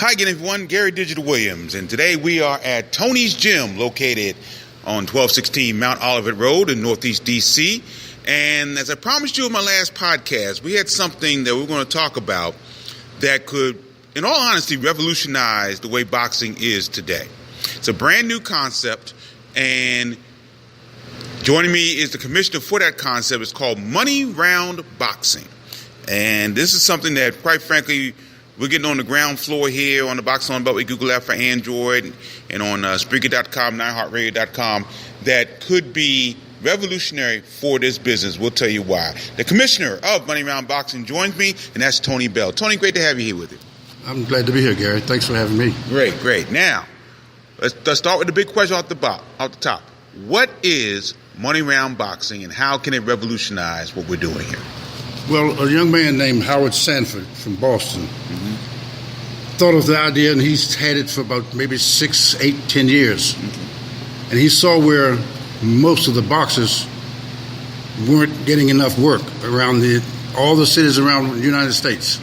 Hi again, everyone. Gary Digital Williams, and today we are at Tony's Gym, located on 1216 Mount Olivet Road in Northeast DC. And as I promised you in my last podcast, we had something that we're going to talk about that could, in all honesty, revolutionize the way boxing is today. It's a brand new concept, and joining me is the commissioner for that concept. It's called Money Round Boxing. And this is something that, quite frankly, we're getting on the ground floor here on the Boxing on Beltway Google app for Android and on Spreaker.com, iHeartRadio.com, that could be revolutionary for this business. We'll tell you why. The commissioner of Money Round Boxing joins me, and that's Tony Bell. Tony, great to have you here with you. I'm glad to be here, Gary. Thanks for having me. Great. Now, let's start with the big question off the top. What is Money Round Boxing, and how can it revolutionize what we're doing here? Well, a young man named Howard Sanford from Boston thought of the idea, and he's had it for about maybe 6, 8, 10 years. And he saw where most of the boxers weren't getting enough work around all the cities around the United States.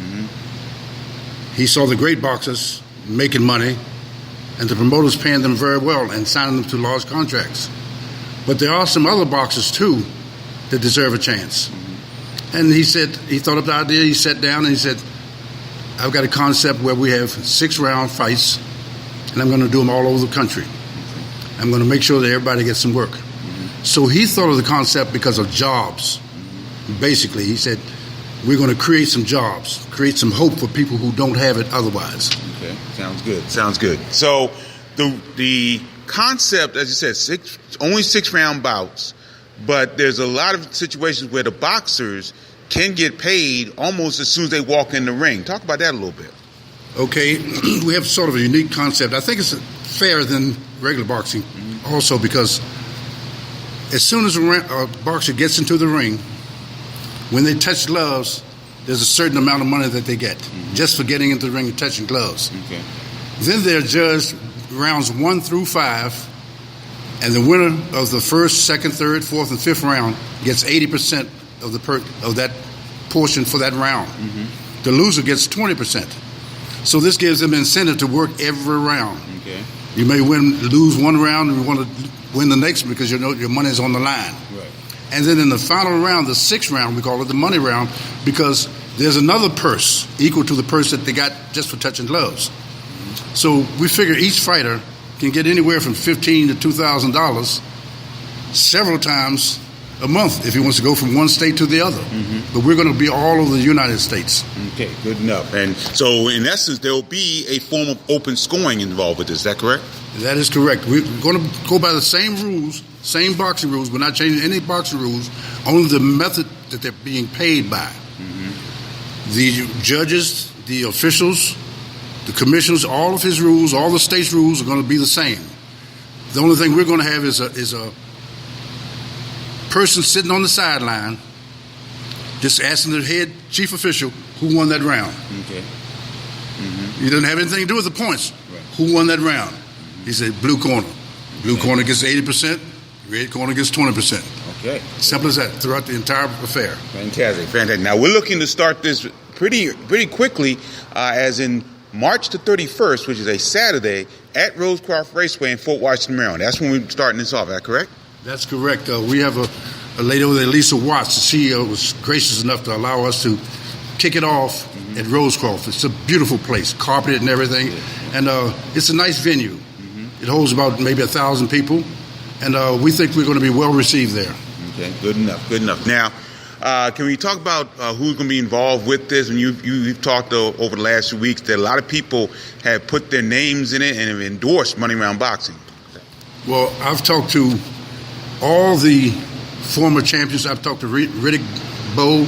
He saw the great boxers making money, and the promoters paying them very well and signing them to large contracts. But there are some other boxers, too, that deserve a chance. And he thought of the idea, he sat down and he said, I've got a concept where we have 6-round fights, and I'm going to do them all over the country. I'm going to make sure that everybody gets some work. So he thought of the concept because of jobs. Basically, he said, we're going to create some jobs, create some hope for people who don't have it otherwise. Okay, sounds good. So the concept, as you said, only 6-round bouts, but there's a lot of situations where the boxers can get paid almost as soon as they walk in the ring. Talk about that a little bit. Okay, we have sort of a unique concept. I think it's fairer than regular boxing also because as soon as a boxer gets into the ring, when they touch gloves, there's a certain amount of money that they get just for getting into the ring and touching gloves. Okay. Then they're judged rounds 1 through 5, and the winner of the first, second, third, fourth, and fifth round gets 80% of that portion for that round. The loser gets 20%. So this gives them incentive to work every round. Okay. You may lose one round, and you want to win the next because you know your money's on the line. Right. And then in the final round, the 6th round, we call it the money round, because there's another purse equal to the purse that they got just for touching gloves. So we figure each fighter can get anywhere from $1,500 to $2,000 several times a month if he wants to go from one state to the other. But we're going to be all over the United States. Okay, good enough. And so in essence, there will be a form of open scoring involved with this. Is that correct? That is correct. We're going to go by the same rules, same boxing rules. We're not changing any boxing rules, only the method that they're being paid by. The judges, the officials, the commissioners, all of his rules, all the state's rules are going to be the same. The only thing we're going to have is a person sitting on the sideline just asking the head chief official who won that round. Okay. He doesn't have anything to do with the points. Right. Who won that round? He said, blue corner. Blue corner gets 80%, red corner gets 20%. Okay. Simple as that throughout the entire affair. Fantastic. Now, we're looking to start this pretty quickly, as in March the 31st, which is a Saturday, at Rosecroft Raceway in Fort Washington, Maryland. That's when we're starting this off. Is that correct? That's correct. We have a lady over there, Lisa Watts. She was gracious enough to allow us to kick it off at Rosecroft. It's a beautiful place, carpeted and everything. And it's a nice venue. It holds about maybe 1,000 people. And we think we're going to be well received there. Okay, good enough. Now, can we talk about who's going to be involved with this? And you've talked over the last few weeks that a lot of people have put their names in it and have endorsed Money Round Boxing. Well, I've talked to all the former champions. I've talked to Riddick Bowe,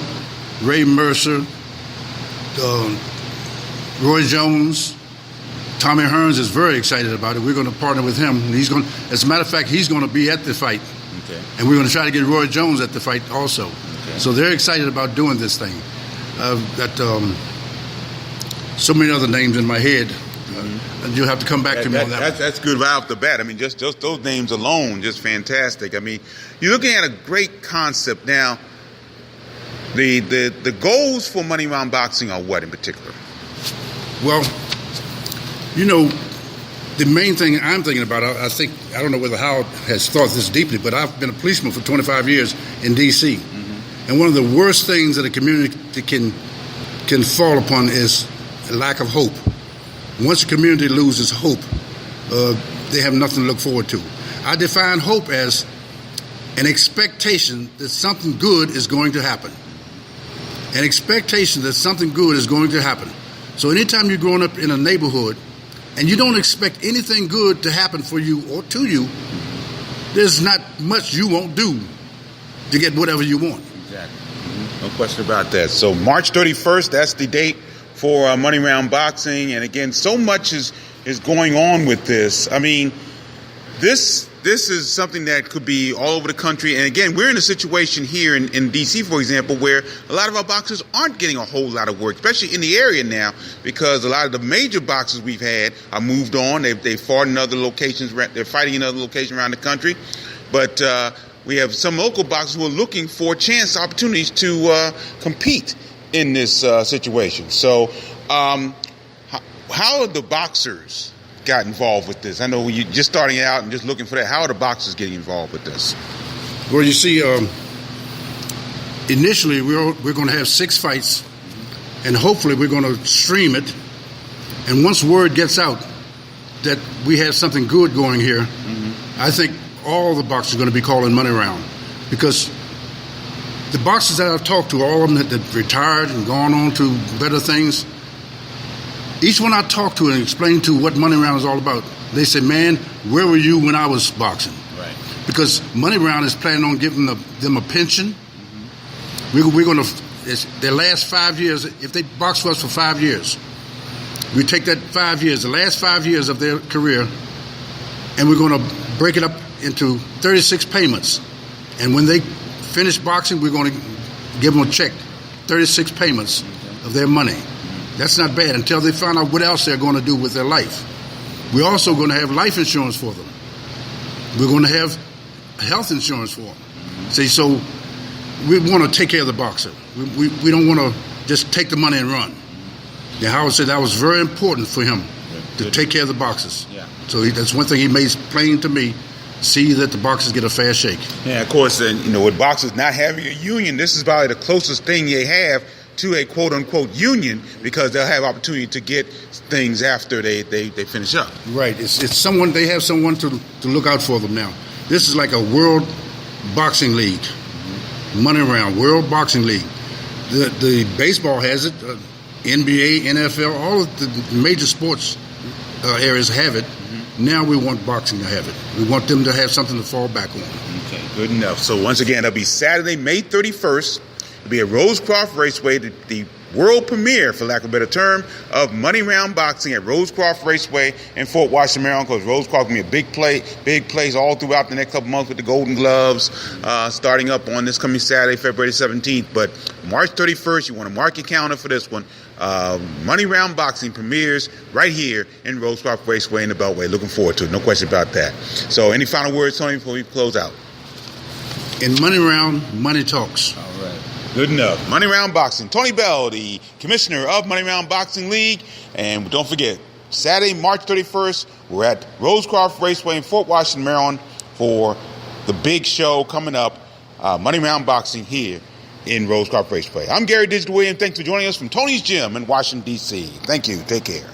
Ray Mercer, Roy Jones. Tommy Hearns is very excited about it. We're going to partner with him. And as a matter of fact, he's going to be at the fight. Okay. And we're going to try to get Roy Jones at the fight also. Okay. So they're excited about doing this thing. I've got so many other names in my head. And you'll have to come back to me on that. That's good right off the bat. I mean, just those names alone, just fantastic. I mean, you're looking at a great concept. Now, the goals for Money Round Boxing are what in particular? Well, You know, the main thing I'm thinking about, I think, I don't know whether Howard has thought this deeply, but I've been a policeman for 25 years in D.C. Mm-hmm. And one of the worst things that a community can fall upon is a lack of hope. Once a community loses hope, they have nothing to look forward to. I define hope as an expectation that something good is going to happen. An expectation that something good is going to happen. So anytime you're growing up in a neighborhood and you don't expect anything good to happen for you or to you, there's not much you won't do to get whatever you want. Exactly. No question about that. So March 31st, that's the date for Money Round Boxing. And again, so much is going on with this. I mean, this is something that could be all over the country. And again, we're in a situation here in D.C., for example, where a lot of our boxers aren't getting a whole lot of work, especially in the area now, because a lot of the major boxers we've had are moved on. They've fought in other locations. They're fighting in other locations around the country. But we have some local boxers who are looking for chance opportunities to compete in this situation. So how are the boxers got involved with this? I know you're just starting out and just looking for that. How are the boxers getting involved with this? Well, you see, initially we're going to have 6 fights, and hopefully we're going to stream it. And once word gets out that we have something good going here, mm-hmm. I think all the boxers are going to be calling Money Round, because the boxers that I've talked to, all of them that retired and gone on to better things, each one I talked to and explained to what Money Round is all about, they say, man, where were you when I was boxing? Right. Because Money Round is planning on giving them a pension. Mm-hmm. We're going to, their last 5 years, if they box for us for 5 years, we take that 5 years, the last 5 years of their career, and we're going to break it up into 36 payments. And when they finish boxing, we're going to give them a check, 36 payments of their money. That's not bad until they find out what else they're going to do with their life. We're also going to have life insurance for them. We're going to have health insurance for them. See, so we want to take care of the boxer. We don't want to just take the money and run. And Howard said that was very important for him to take care of the boxers. Yeah. So that's one thing he made plain to me. See that the boxers get a fair shake. Yeah, of course, and with boxers not having a union, this is probably the closest thing they have to a quote-unquote union, because they'll have opportunity to get things after they finish up. Right. It's someone, they have someone to look out for them now. This is like a world boxing league. Money Round, World Boxing League. The baseball has it, NBA, NFL, all of the major sports areas have it. Mm-hmm. Now we want boxing to have it. We want them to have something to fall back on. Okay, good enough. So once again, that'll be Saturday, May 31st. It'll be at Rosecroft Raceway, the world premiere, for lack of a better term, of Money Round Boxing at Rosecroft Raceway in Fort Washington, Maryland, because Rosecroft will be a big place all throughout the next couple months with the Golden Gloves, starting up on this coming Saturday, February 17th. But March 31st, you want to mark your calendar for this one. Money Round Boxing premieres right here in Rosecroft Raceway in the Beltway. Looking forward to it, no question about that. So any final words, Tony, before we close out? In Money Round, money talks. All right. Good enough. Money Round Boxing. Tony Bell, the commissioner of Money Round Boxing League. And don't forget, Saturday, March 31st, we're at Rosecroft Raceway in Fort Washington, Maryland for the big show coming up, Money Round Boxing here in Rosecroft Raceway. I'm Gary Digital Williams. Thanks for joining us from Tony's Gym in Washington, D.C. Thank you. Take care.